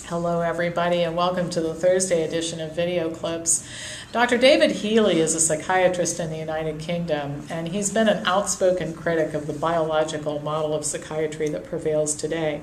Hello everybody and welcome to the Thursday edition of Video Clips. Dr. David Healy is a psychiatrist in the United Kingdom, and he's been an outspoken critic of the biological model of psychiatry that prevails today.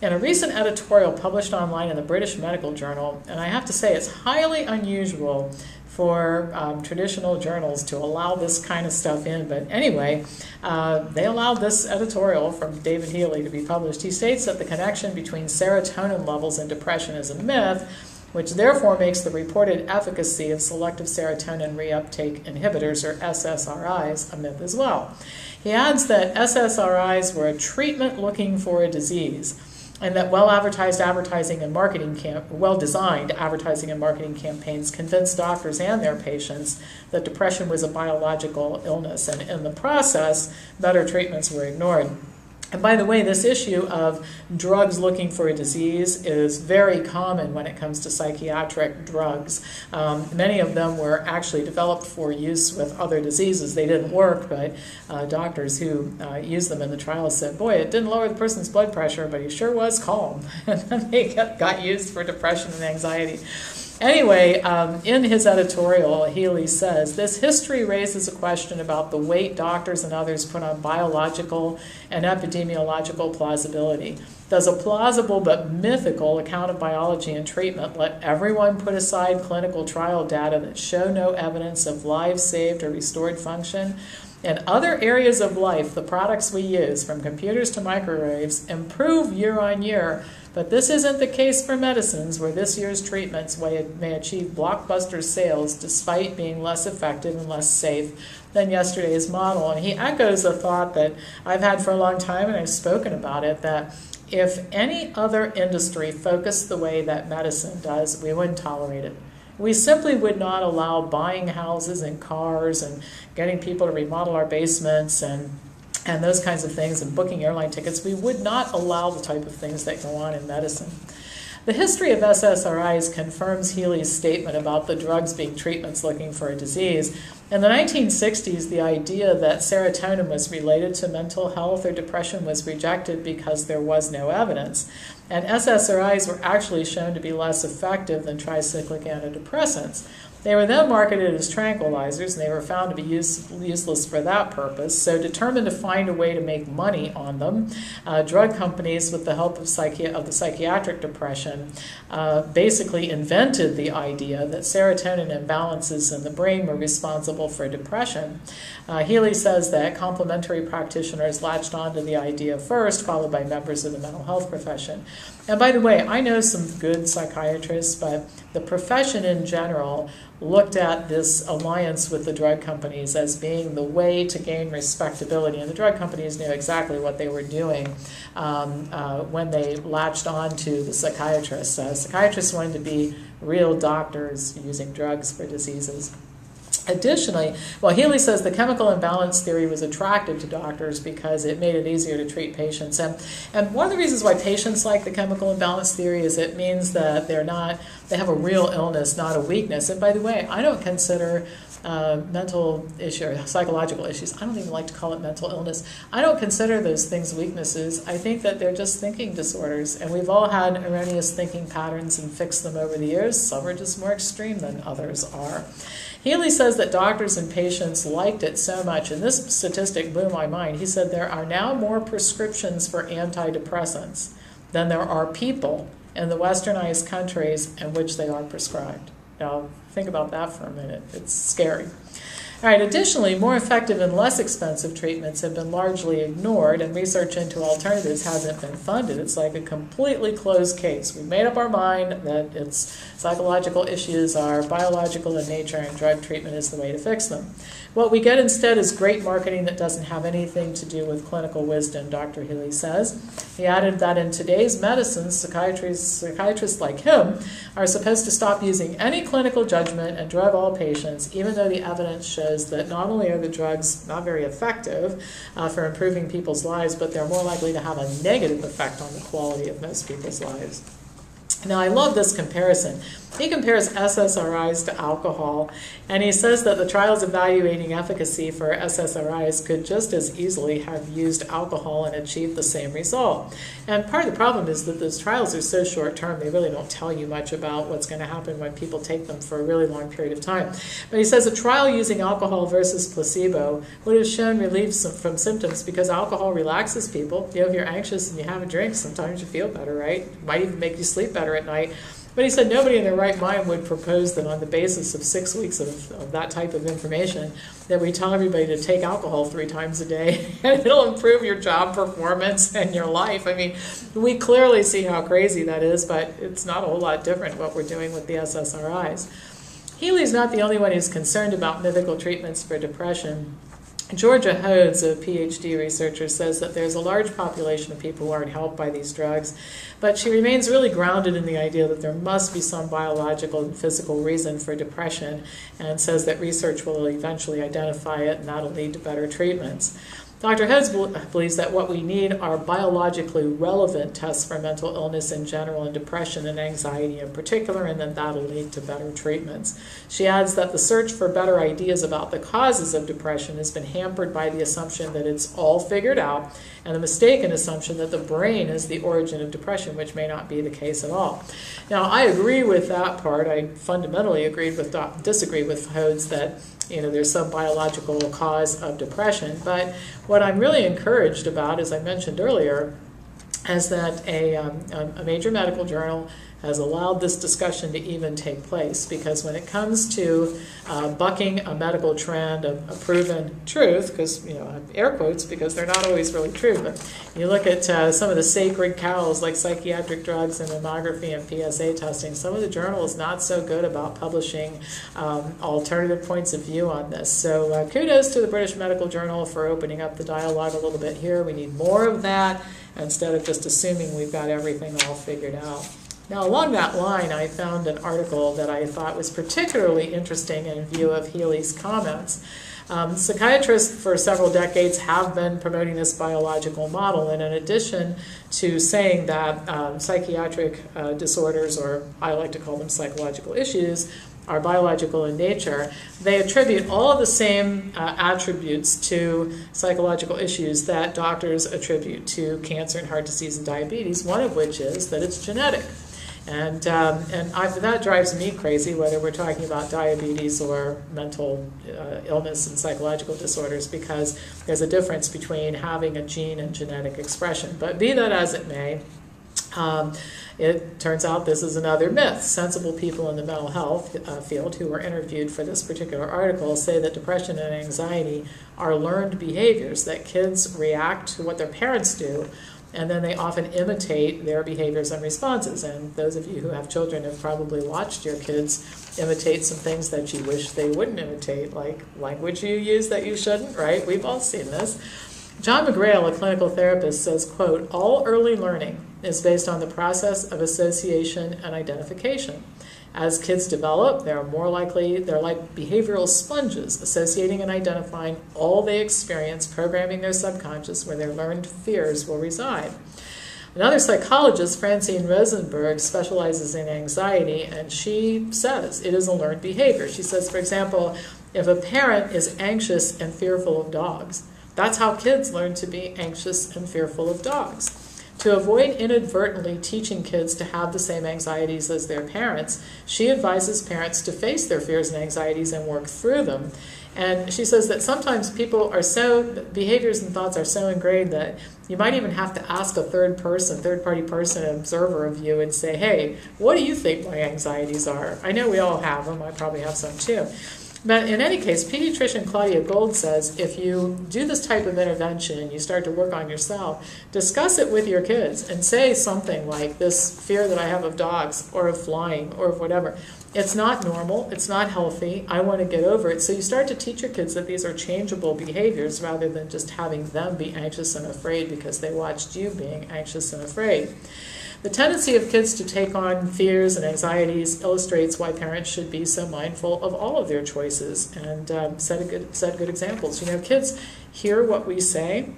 In a recent editorial published online in the British Medical Journal, and I have to say it's highly unusual for traditional journals to allow this kind of stuff in, but anyway, they allowed this editorial from David Healy to be published. He states that the connection between serotonin levels and depression is a myth, which therefore makes the reported efficacy of selective serotonin reuptake inhibitors, or SSRIs, a myth as well. He adds that SSRIs were a treatment looking for a disease, and that well-designed advertising and marketing campaigns convinced doctors and their patients that depression was a biological illness, and in the process, better treatments were ignored. And by the way, this issue of drugs looking for a disease is very common when it comes to psychiatric drugs. Many of them were actually developed for use with other diseases. They didn't work, but doctors who used them in the trials said, boy, it didn't lower the person's blood pressure, but he sure was calm. And then they got used for depression and anxiety. Anyway, in his editorial, Healy says, this history raises a question about the weight doctors and others put on biological and epidemiological plausibility. Does a plausible but mythical account of biology and treatment let everyone put aside clinical trial data that show no evidence of lives saved or restored function? In other areas of life, the products we use, from computers to microwaves, improve year on year, but this isn't the case for medicines, where this year's treatments may achieve blockbuster sales despite being less effective and less safe than yesterday's model. And he echoes a thought that I've had for a long time, and I've spoken about it, that if any other industry focused the way that medicine does, we wouldn't tolerate it. We simply would not allow buying houses and cars and getting people to remodel our basements and those kinds of things, and booking airline tickets. We would not allow the type of things that go on in medicine. The history of SSRIs confirms Healy's statement about the drugs being treatments looking for a disease. In the 1960s, the idea that serotonin was related to mental health or depression was rejected because there was no evidence. And SSRIs were actually shown to be less effective than tricyclic antidepressants. They were then marketed as tranquilizers, and they were found to be useless for that purpose. So, determined to find a way to make money on them, drug companies, with the help of the psychiatric depression, basically invented the idea that serotonin imbalances in the brain were responsible for depression. Healy says that complementary practitioners latched onto the idea first, followed by members of the mental health profession. And by the way, I know some good psychiatrists, but the profession in general looked at this alliance with the drug companies as being the way to gain respectability. And the drug companies knew exactly what they were doing when they latched on to the psychiatrists. Psychiatrists wanted to be real doctors using drugs for diseases. Additionally, Healy says the chemical imbalance theory was attractive to doctors because it made it easier to treat patients. And one of the reasons why patients like the chemical imbalance theory is it means that they have a real illness, not a weakness. And by the way, I don't consider mental issue or psychological issues, I don't even like to call it mental illness. I don't consider those things weaknesses. I think that they're just thinking disorders, and we've all had erroneous thinking patterns and fixed them over the years. Some are just more extreme than others are. Healy says that doctors and patients liked it so much, and this statistic blew my mind. He said there are now more prescriptions for antidepressants than there are people in the westernized countries in which they are prescribed. Now, think about that for a minute. It's scary. All right, additionally, more effective and less expensive treatments have been largely ignored, and research into alternatives hasn't been funded. It's like a completely closed case. We've made up our mind that its psychological issues are biological in nature, and drug treatment is the way to fix them. What we get instead is great marketing that doesn't have anything to do with clinical wisdom, Dr. Healy says. He added that in today's medicine, psychiatrists like him are supposed to stop using any clinical judgment and drug all patients, even though the evidence shows that not only are the drugs not very effective for improving people's lives, but they're more likely to have a negative effect on the quality of most people's lives. Now, I love this comparison. He compares SSRIs to alcohol, and he says that the trials evaluating efficacy for SSRIs could just as easily have used alcohol and achieved the same result. And part of the problem is that those trials are so short-term, they really don't tell you much about what's going to happen when people take them for a really long period of time. But he says a trial using alcohol versus placebo would have shown relief from symptoms because alcohol relaxes people. You know, if you're anxious and you have a drink, sometimes you feel better, right? It might even make you sleep better at night. But he said nobody in their right mind would propose that on the basis of 6 weeks of that type of information that we tell everybody to take alcohol 3 times a day and it'll improve your job performance and your life. I mean, we clearly see how crazy that is, but it's not a whole lot different what we're doing with the SSRIs. Healy's not the only one who's concerned about mythical treatments for depression. Georgia Hodes, a PhD researcher, says that there's a large population of people who aren't helped by these drugs, but she remains really grounded in the idea that there must be some biological and physical reason for depression, and says that research will eventually identify it and that'll lead to better treatments. Dr. Hodes believes that what we need are biologically relevant tests for mental illness in general and depression and anxiety in particular, and then that'll lead to better treatments. She adds that the search for better ideas about the causes of depression has been hampered by the assumption that it's all figured out and the mistaken assumption that the brain is the origin of depression, which may not be the case at all. Now, I agree with that part. I fundamentally disagree with Hodes that there's some biological cause of depression. But what I'm really encouraged about, as I mentioned earlier, is that a major medical journal has allowed this discussion to even take place, because when it comes to bucking a medical trend, a proven truth, because, air quotes, because they're not always really true, but you look at some of the sacred cows like psychiatric drugs and mammography and PSA testing, some of the journals not so good about publishing alternative points of view on this. So kudos to the British Medical Journal for opening up the dialogue a little bit here. We need more of that instead of just assuming we've got everything all figured out. Now, along that line, I found an article that I thought was particularly interesting in view of Healy's comments. Psychiatrists for several decades have been promoting this biological model, and in addition to saying that psychiatric disorders, or I like to call them psychological issues, are biological in nature, they attribute all of the same attributes to psychological issues that doctors attribute to cancer and heart disease and diabetes, one of which is that it's genetic. And that drives me crazy, whether we're talking about diabetes or mental illness and psychological disorders, because there's a difference between having a gene and genetic expression. But be that as it may, it turns out this is another myth. Sensible people in the mental health field who were interviewed for this particular article say that depression and anxiety are learned behaviors, that kids react to what their parents do, and then they often imitate their behaviors and responses. And those of you who have children have probably watched your kids imitate some things that you wish they wouldn't imitate, like language you use that you shouldn't, right? We've all seen this. John McGrail, a clinical therapist, says, quote, "All early learning is based on the process of association and identification. As kids develop, they're like behavioral sponges, associating and identifying all they experience, programming their subconscious where their learned fears will reside." Another psychologist, Francine Rosenberg, specializes in anxiety, and she says it is a learned behavior. She says, for example, if a parent is anxious and fearful of dogs, that's how kids learn to be anxious and fearful of dogs. To avoid inadvertently teaching kids to have the same anxieties as their parents, she advises parents to face their fears and anxieties and work through them. And she says that sometimes behaviors and thoughts are so ingrained that you might even have to ask a third-party person, an observer of you, and say, hey, what do you think my anxieties are? I know we all have them. I probably have some too. But in any case, pediatrician Claudia Gold says if you do this type of intervention and you start to work on yourself, discuss it with your kids and say something like, this fear that I have of dogs or of flying or of whatever, it's not normal, it's not healthy, I want to get over it. So you start to teach your kids that these are changeable behaviors rather than just having them be anxious and afraid because they watched you being anxious and afraid. The tendency of kids to take on fears and anxieties illustrates why parents should be so mindful of all of their choices and set good examples. Kids hear what we say,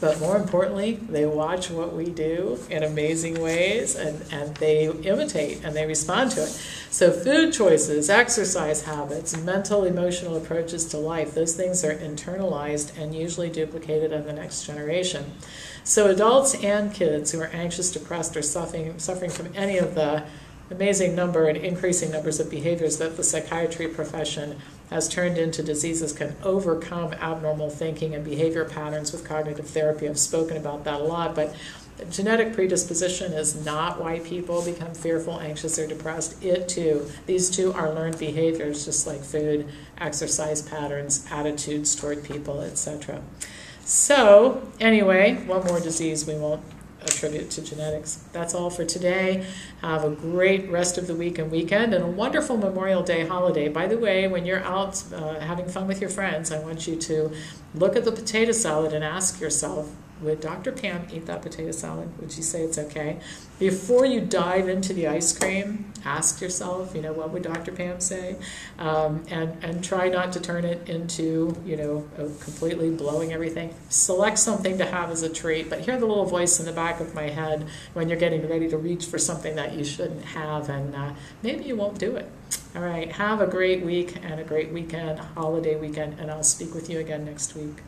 But more importantly, they watch what we do in amazing ways, and they imitate and they respond to it. So food choices, exercise habits, mental, emotional approaches to life, those things are internalized and usually duplicated in the next generation. So adults and kids who are anxious, depressed, or suffering from any of the amazing number and increasing numbers of behaviors that the psychiatry profession has turned into diseases can overcome abnormal thinking and behavior patterns with cognitive therapy. I've spoken about that a lot, but genetic predisposition is not why people become fearful, anxious, or depressed. It too, these two are learned behaviors, just like food, exercise patterns, attitudes toward people, etc. So anyway, one more disease we won't attribute to genetics. That's all for today. Have a great rest of the week and weekend, and a wonderful Memorial Day holiday. By the way, when you're out having fun with your friends, I want you to look at the potato salad and ask yourself, would Dr. Pam eat that potato salad? Would she say it's okay? Before you dive into the ice cream, ask yourself, what would Dr. Pam say? And try not to turn it into, completely blowing everything. Select something to have as a treat, but hear the little voice in the back of my head when you're getting ready to reach for something that you shouldn't have, and maybe you won't do it. All right, have a great week and a great weekend, holiday weekend, and I'll speak with you again next week.